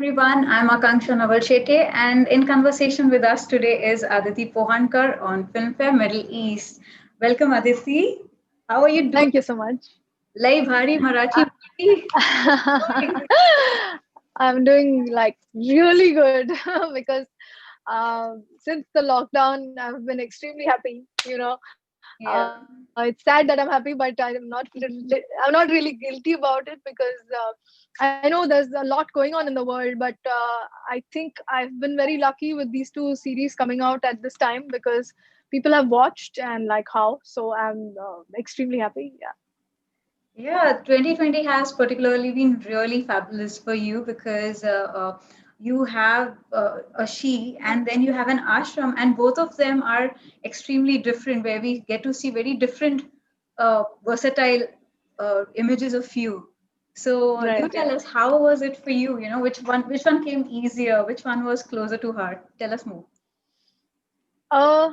everyone. I'm Akanksha Navalshete, and in conversation with us today is Aditi Pohankar on Filmfare Middle East. Welcome, Aditi. How are you doing? Thank you so much. Lay Bhari Marathi Movie. I'm doing like really good because since the lockdown, I've been extremely happy. Yeah. It's sad that I'm happy, but I'm not really guilty about it because I know there's a lot going on in the world. But I think I've been very lucky with these two series coming out at this time because people have watched and like how. So I'm extremely happy. Yeah. Yeah, 2020 has particularly been really fabulous for you because you have a she and then you have an ashram, and both of them are extremely different, where we get to see very different, versatile images of you. So do Right. tell us, how was it for you? You know, which one came easier? Which one was closer to heart? Tell us more. Uh,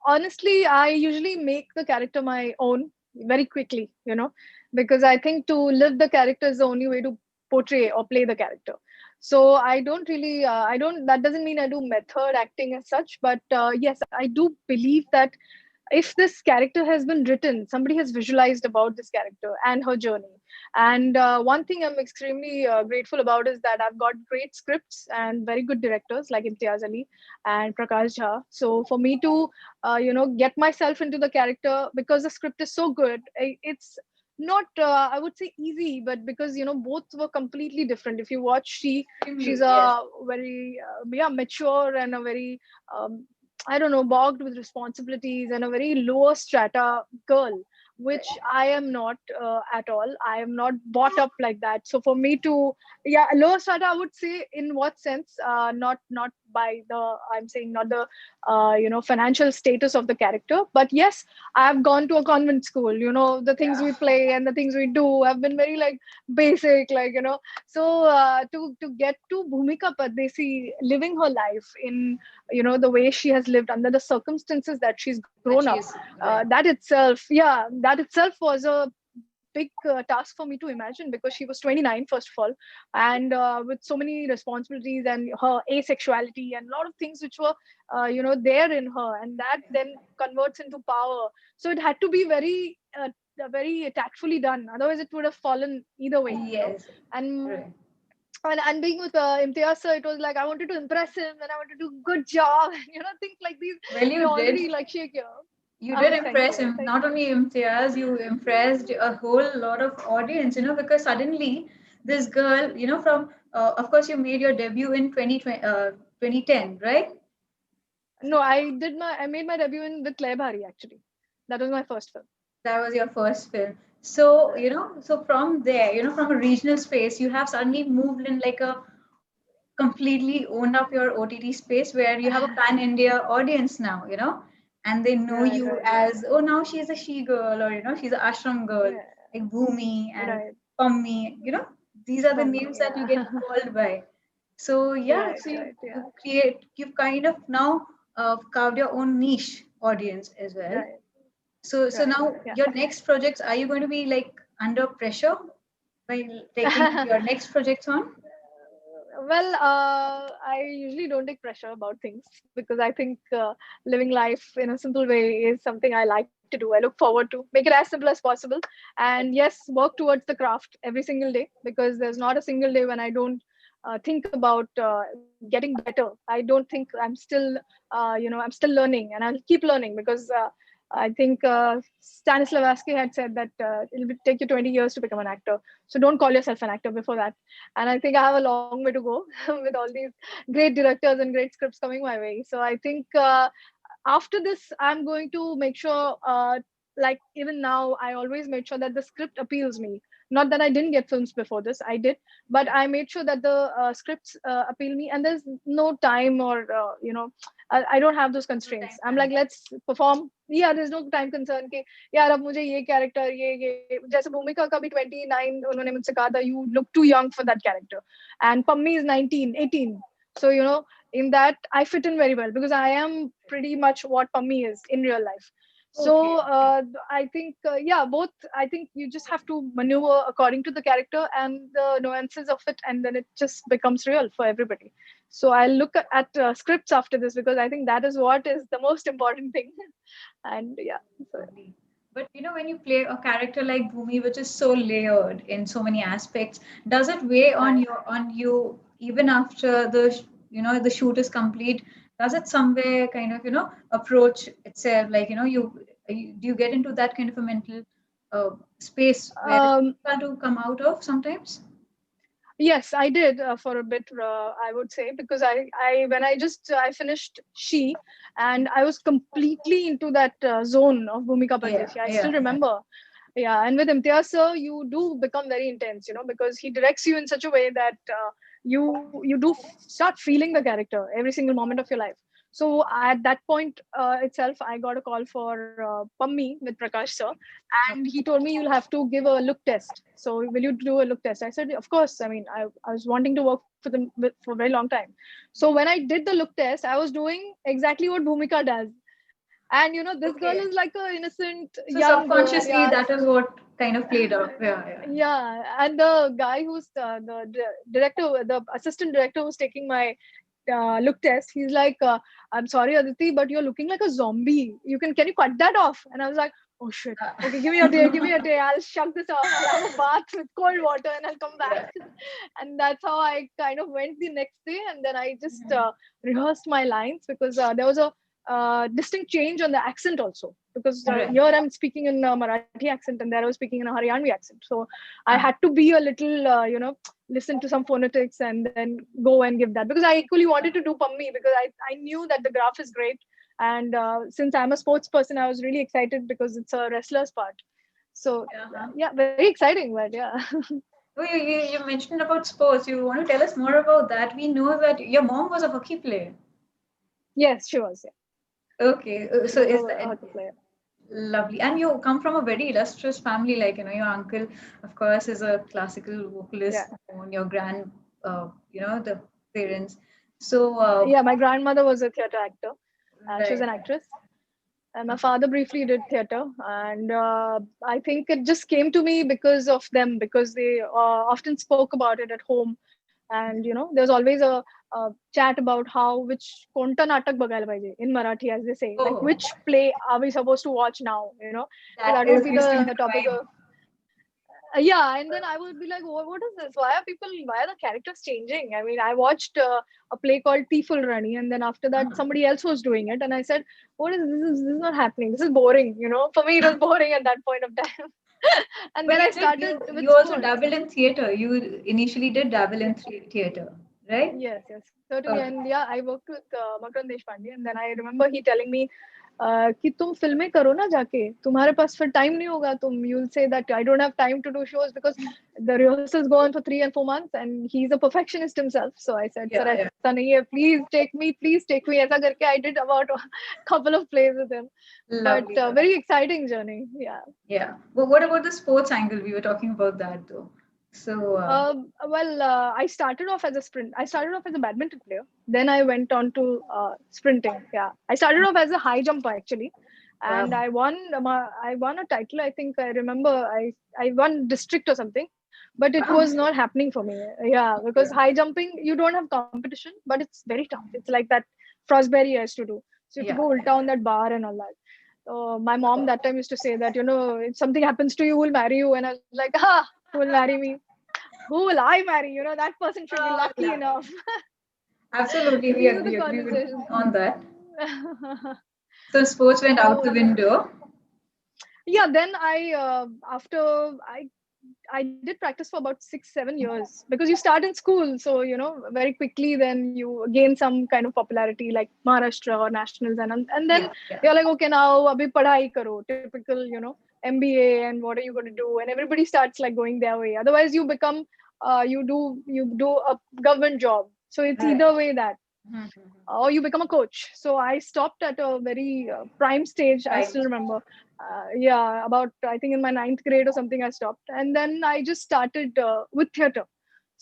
Honestly, I usually make the character my own very quickly, because I think to live the character is the only way to portray or play the character. So I don't really, that doesn't mean I do method acting as such, but yes, I do believe that if this character has been written, somebody has visualized about this character and her journey. And one thing I'm extremely grateful about is that I've got great scripts and very good directors like Imtiaz Ali and Prakash Jha. So for me to get myself into the character, because the script is so good, it's not I would say easy, but because both were completely different. If you watch, she's Extremely, yes. a very mature and a very um, I don't know, bogged with responsibilities and a very lower strata girl, which Right. I am not at all. I am not brought up like that. So for me to, yeah, lower strata, I would say, in what sense? Not by the, I'm saying not the, financial status of the character, but yes, I've gone to a convent school. The things Yeah. we play and the things we do have been very like basic, like So to get to Bhumika Pardesi living her life in the way she has lived under the circumstances that she's grown That up, she is right. that itself was a big task for me to imagine, because she was 29 first of all, and with so many responsibilities and her asexuality and a lot of things which were there in her, and that then converts into power. So it had to be very tactfully done, otherwise it would have fallen either way. Yes. And Right. and being with Imtiaz sir, it was like I wanted to impress him and I wanted to do good job, and things like these. Well, They you did. already like shake you. You did Oh, thank impress you, him. thank Not you. only Imtiaz, you impressed a whole lot of audience, because suddenly this girl, of course, you made your debut in 2010, right? No, I made my debut in with Claire Bhari actually. That was my first film. That was your first film. So, Right. so from there, from a regional space, you have suddenly moved in like a completely owned up your OTT space where you have a pan India audience now, and they know Right, you right, yeah. as, oh, now she's a she girl, or, she's an ashram girl, Yeah, like Bhumi and right. Pammi, these are the For me, names that you get yeah. called by. So, yeah, Right, so you, right, yeah. you create, you've kind of now carved your own niche audience as well. Right, So right, now yeah. your next projects, are you going to be like under pressure while taking your next projects on? Well, I usually don't take pressure about things because I think living life in a simple way is something I like to do. I look forward to make it as simple as possible, and yes, work towards the craft every single day, because there's not a single day when I don't think about getting better. I don't think I'm still learning, and I'll keep learning because. I think Stanislavski had said that it'll take you 20 years to become an actor. So don't call yourself an actor before that. And I think I have a long way to go with all these great directors and great scripts coming my way. So I think after this, I'm going to make sure, like even now, I always made sure that the script appeals me. Not that I didn't get films before this, I did, but I made sure that the scripts appeal me, and there's no time or I don't have those No constraints. time I'm like, constraint. let's perform. Yeah, there's no time concern. कि यार अब मुझे ये character ये जैसे भूमिका का भी 29 उन्होंने मुझसे कहा था, you look too young for that character, and Pammi is 19, 18. So in that I fit in very well because I am pretty much what Pammi is in real life. So Okay. I think, yeah, both. I think you just have to maneuver according to the character and the nuances of it, and then it just becomes real for everybody. So I look at scripts after this because I think that is what is the most important thing. And yeah, so, Lovely. But when you play a character like Bhumi, which is so layered in so many aspects, does it weigh on right. you even after the shoot is complete? Does it somewhere kind of approach itself like do you get into that kind of a mental space where it's Um, difficult to come out of sometimes? Yes, I did for a bit. I would say because when I finished She, and I was completely into that zone of Bhumika Yeah, Pardeshi. I still yeah, yeah. remember. Yeah, and with Imtiaz sir, you do become very intense, because he directs you in such a way that you do start feeling the character every single moment of your life. So at that point itself, I got a call for Pammi with Prakash sir, and he told me you'll have to give a look test. So will you do a look test? I said, of course. I mean, I was wanting to work for them for a very long time. So when I did the look test, I was doing exactly what Bhumika does. And this girl is Okay. like a innocent So young girl. subconsciously, Yeah. that is what kind of played up. Yeah, yeah. Yeah. And the guy who's director, the assistant director who's taking my look test, he's like, I'm sorry, Aditi, but you're looking like a zombie. Can you cut that off? And I was like, oh shit. Okay, give me a day. I'll shut this off. I'll have a bath with cold water and I'll come back. Yeah. And that's how I kind of went the next day. And then I just Mhm. rehearsed my lines because there was a distinct change on the accent also. Because Right. here I'm speaking in a Marathi accent and there I was speaking in a Haryanvi accent. So I had Uh-huh. to be a little, listen to some phonetics and then go and give that, because I equally wanted to do Pammi because I knew that the graph is great. And since I'm a sports person, I was really excited because it's a wrestler's part. So Uh-huh. yeah, very exciting, but yeah. Oh, you mentioned about sports. You want to tell us more about that? We know that your mom was a hockey player. Yes, she was. Yeah. Okay, She so was is a that hockey player. lovely? And you come from a very illustrious family, like your uncle, of course, is a classical Yeah. vocalist, and your the parents. So, Yeah, my grandmother was a theater actor. She was right, an actress. And my father briefly did theater, and I think it just came to me because of them, because they often spoke about it at home. And there's always a chat about how which konta natak bagaila pahiye in Marathi, as they say, like oh, which play are we supposed to watch now. So that that would is be used to be the the topic crime. of yeah. And then I would be like, what is this? Why are the characters changing? I mean, I watched a play called Tiful Rani, and then after that Uh-huh. somebody else was doing it, and I said, what is this is not happening, this is boring. For me it was boring at that point of time. And But then I you did started you with you also sports. dabbled in theater. You initially did dabble in theater, right? Yes, certainly. Okay. And yeah, I worked with Makarand Deshpande, and then I remember he telling me कि तुम फिल्में करो ना जाके, तुम्हारे पास फिर time नहीं होगा, तुम you'll say that I don't have time to do shows because the rehearsals go on for 3 and 4 months, and he's a perfectionist himself. So I said, sir, Yeah, yeah. ऐसा नहीं है, please take me. ऐसा करके I did about a couple of plays with him, but Lovely, lovely. very exciting journey. Yeah. Yeah. But what about the sports angle? We were talking about that though. So, I started off as a sprint. I started off as a badminton player. Then I went on to sprinting. Yeah, I started off as a high jumper actually, and wow. I won a title. I think I remember I won district or something, but it Wow. was not happening for me. Yeah, because Yeah. high jumping you don't have competition, but it's very tough. It's like that Frostberry has to do. So you have to Yeah. go ulta on that bar and all that. My mom that time used to say that if something happens to you, who'll marry you? And I was like, who will marry me? Who will I marry? That person should be Oh, lucky lovely. enough. Absolutely, So we these are the agree with conversations. on that. So sports went out So the window. yeah, then after I did practice for about 6 7 years because you start in school, so very quickly then you gain some kind of popularity like Maharashtra or nationals, and then Yeah, yeah. you're like, okay, now abhi padhai karo, typical MBA, and what are you going to do? And everybody starts like going their way. Otherwise, you become you do a government job. So it's Right. either way that, Mhm. or you become a coach. So I stopped at a very prime stage. I Right. still remember. Yeah, about I think in my ninth grade or something, I stopped, and then I just started with theater.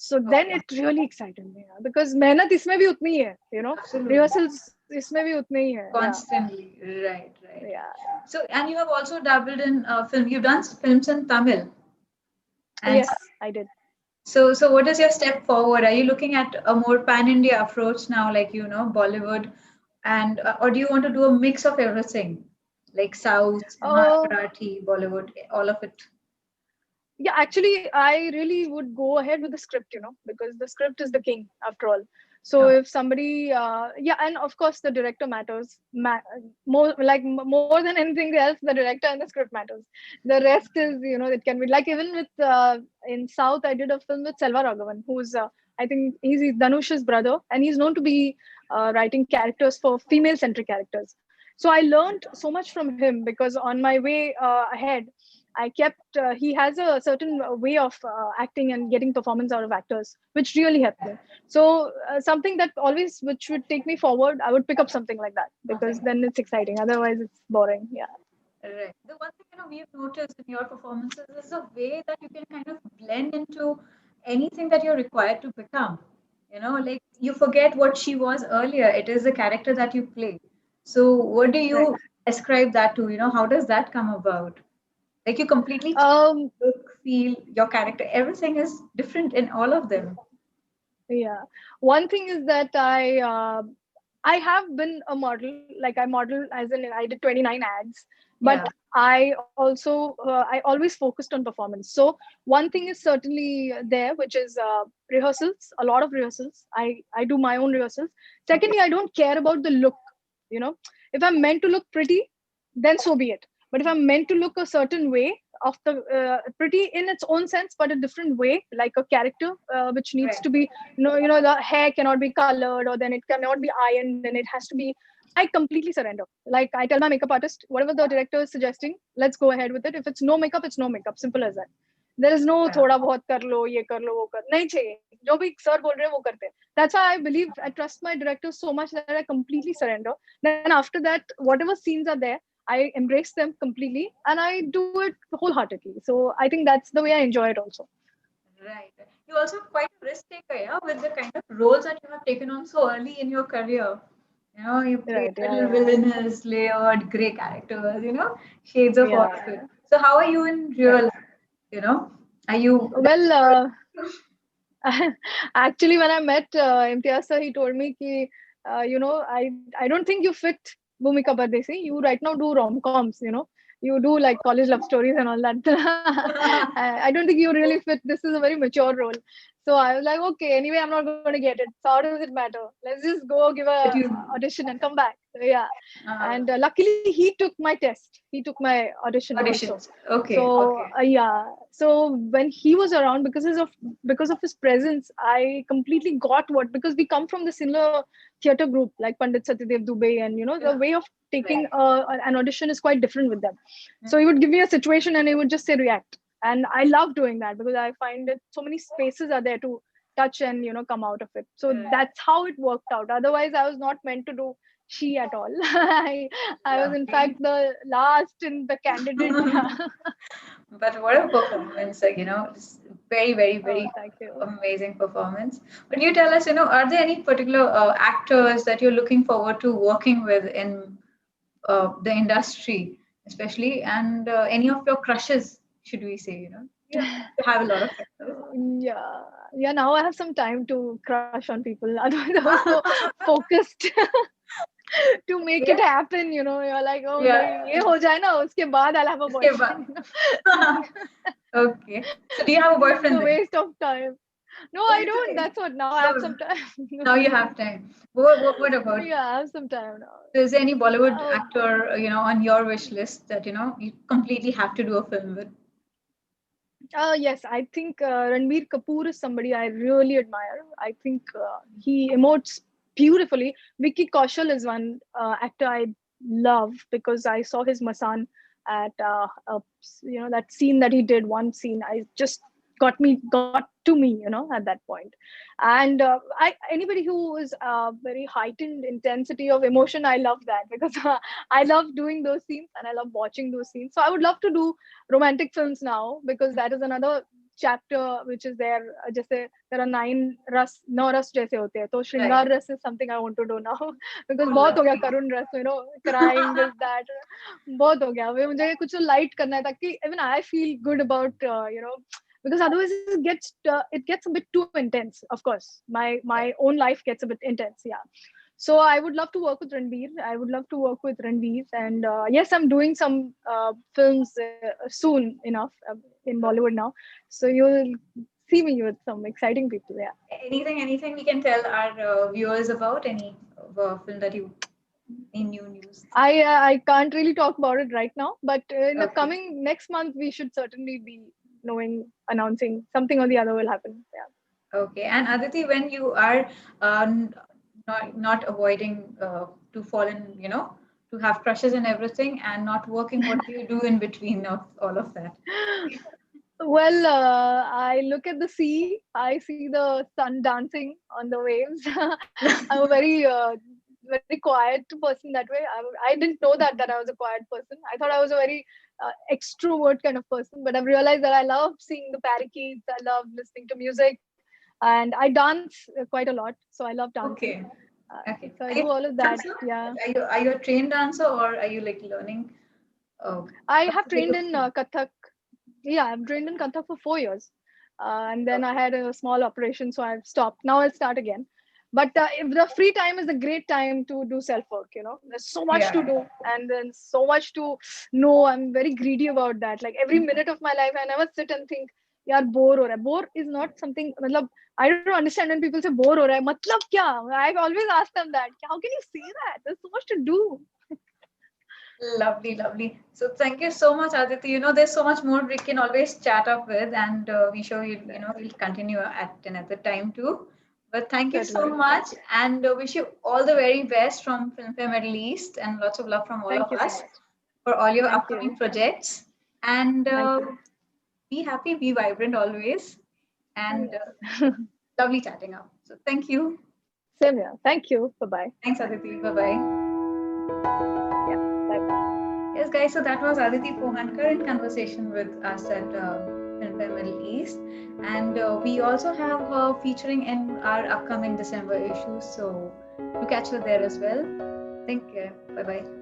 So then Okay. it really excited me, because मेहनत इसमें भी उतनी ही है. Absolutely. Rehearsals इसमें भी उतने ही है. Constantly. Right, right. Yeah. So, and you have also dabbled in film. You've done films in Tamil. And Yes, I did. so what is your step forward? Are you looking at a more pan-India approach now, like, Bollywood, and or do you want to do a mix of everything, like South, Uh, Marathi, Bollywood, all of it? yeah, actually, I really would go ahead with the script, because the script is the king after all. So Oh, if somebody, yeah, and of course the director matters more, like more than anything else, the director and the script matters. The rest is, it can be like, even with in South, I did a film with Selva Raghavan, who's I think he's Dhanush's brother, and he's known to be writing characters for female-centric characters. So I learned so much from him, because on my way ahead, I kept, he has a certain way of acting and getting performance out of actors, which really helped me. So something that always, which would take me forward, I would pick up something like that, because something. then it's exciting. Otherwise, it's boring. Yeah. Right. The one thing we've noticed in your performances is the way that you can kind of blend into anything that you're required to become. Like you forget what she was earlier. It is the character that you play. So what do Right. you ascribe that to? How does that come about? Like you completely change Um, look, feel, your character. Everything is different in all of them. yeah. One thing is that I have been a model. Like I model, as in I did 29 ads, but Yeah. I also I always focused on performance. So one thing is certainly there, which is rehearsals. A lot of rehearsals. I do my own rehearsals. Okay. Secondly, I don't care about the look. You know, if I'm meant to look pretty, then so be it. But if I'm meant to look a certain way, of the pretty in its own sense, but a different way, like a character which needs Right. to be, the hair cannot be colored, or then it cannot be ironed, and it has to be. I completely surrender. Like I tell my makeup artist, whatever the director is suggesting, let's go ahead with it. If it's no makeup, it's no makeup. Simple as that. There is no Yeah. thoda bahut kar lo, ye kar lo, wo kar. नहीं चाहिए. जो भी sir बोल रहे हैं वो करते हैं. That's why I believe I trust my director so much that I completely surrender. Then after that, whatever scenes are there, I embrace them completely and I do it wholeheartedly. So I think that's the way I enjoy it also. Right. You also quite a risk taker, yeah, with the kind of roles that you have taken on so early in your career. You played Right. Yeah. little Yeah. villainous, layered, grey characters, shades of all of it. Yeah. So how are you in real Right. life? You know, are you Well, actually, when I met Imtiaz sir, he told me ki, I don't think you fit Bhumika Pardesi. You right now do rom-coms, you do like college love stories and all that. I don't think you really fit. This is a very mature role. So I was like, okay, anyway, I'm not going to get it. So how does it matter? Let's just go give that a you audition and come back. So, yeah. uh, And luckily, he took my test. He took my audition also. auditions? Okay, So okay, yeah. So when he was around, because of his presence, I completely got what, because we come from the similar theater group like Pandit Satyadev Dubey, and the yeah, way of taking right. an audition is quite different with them. Mm, So he would give me a situation and he would just say react, and I love doing that because I find that so many spaces are there to touch and come out of it. So right. that's how it worked out. Otherwise, I was not meant to do she at all. I was in fact Lovely. the last in the candidate. But what a performance, it's very, very, Oh, very thank you. amazing performance. But you tell us, are there any particular actors that you're looking forward to working with in the industry, especially, and any of your crushes, should we say, you have a lot of crushes. Yeah, yeah. Now I have some time to crush on people. Otherwise, I was so focused to make Okay. it happen. You're like, oh, Yeah. nahi, ye ho jaye na, uske baad I'll have a इसके बाद boyfriend. okay. So do you have a It's boyfriend a then? waste of time. No, Oh, I you don't. do. That's what. Now I have Oh, some time. now you have time. What about? Yeah, I have some time now. Is there any Bollywood Uh, actor, on your wish list that you completely have to do a film with? yes, I think Ranbir Kapoor is somebody I really admire. I think he emotes beautifully. Vicky Kaushal is one actor I love because I saw his Masan at that scene that he did. One scene, I just got to me, at that point. And I anybody who is very heightened intensity of emotion, I love that because I love doing those scenes and I love watching those scenes. So I would love to do romantic films now because that is another chapter which is there, जैसे there are 9 रस जैसे होते हैं, तो श्रृंगार Right. रस is something I want to do now because Oh, बहुत हो गया lovely. करुण रस, crying this that, बहुत हो गया, अभी मुझे कुछ light करना है ताकि even I feel good about because otherwise it gets a bit too intense. Of course, my Right. own life gets a bit intense. Yeah. So I would love to work with Ranveer. I would love to work with Ranveer, and yes, I'm doing some films soon enough in Bollywood now. So you'll see me with some exciting people. Yeah. Anything we can tell our viewers about any film that you, any new news? I can't really talk about it right now, but in the Okay. coming next month, we should certainly be announcing something or the other will happen. Yeah. Okay. And Aditi, when you are not avoiding to fall in, to have crushes and everything and not working, what do you do in between of all of that? Well, I look at the sea. I see the sun dancing on the waves. I'm a very quiet person that way. I didn't know that I was a quiet person. I thought I was a very extrovert kind of person, but I've realized that I love seeing the parakeets. I love listening to music, and I dance quite a lot. So I love dancing. Okay. Okay. So I Are you do all a of that. dancer? Yeah, Are you a trained dancer or are you like learning? I What's have the take trained of in you? Kathak. Yeah, I've trained in Kathak for 4 years. And then I Okay. had a small operation, so I've stopped. Now I'll start again. But if the free time is a great time to do self work. There's so much to Yeah. do and then so much to know. I'm very greedy about that. Like every minute of my life, I never sit and think, yaar, bore ho raha hai. Bore is not something, matlab, I don't understand when people say bore ho raha hai. Matlab kya? I've always asked them that. How can you say that? There's so much to do. Lovely, lovely. So thank you so much, Aditi. There's so much more we can always chat up with, and we sure we'll continue at another time too. But thank you so Certainly. much, and wish you all the very best from Filmfare Middle East, and lots of love from all Thank of you so us much. for all your Thank upcoming you. projects. And Thank you. be happy, be vibrant always, and Yes. lovely chatting up. So thank you. Same here. Thank you. Bye bye. Thanks, Aditi. Bye bye. Yeah. Bye. Yes, guys, so that was Aditi Pohankar in conversation with us at Filmfare Middle East. And we also have her featuring in our upcoming December issue. So do catch her there as well. Take care. Bye bye.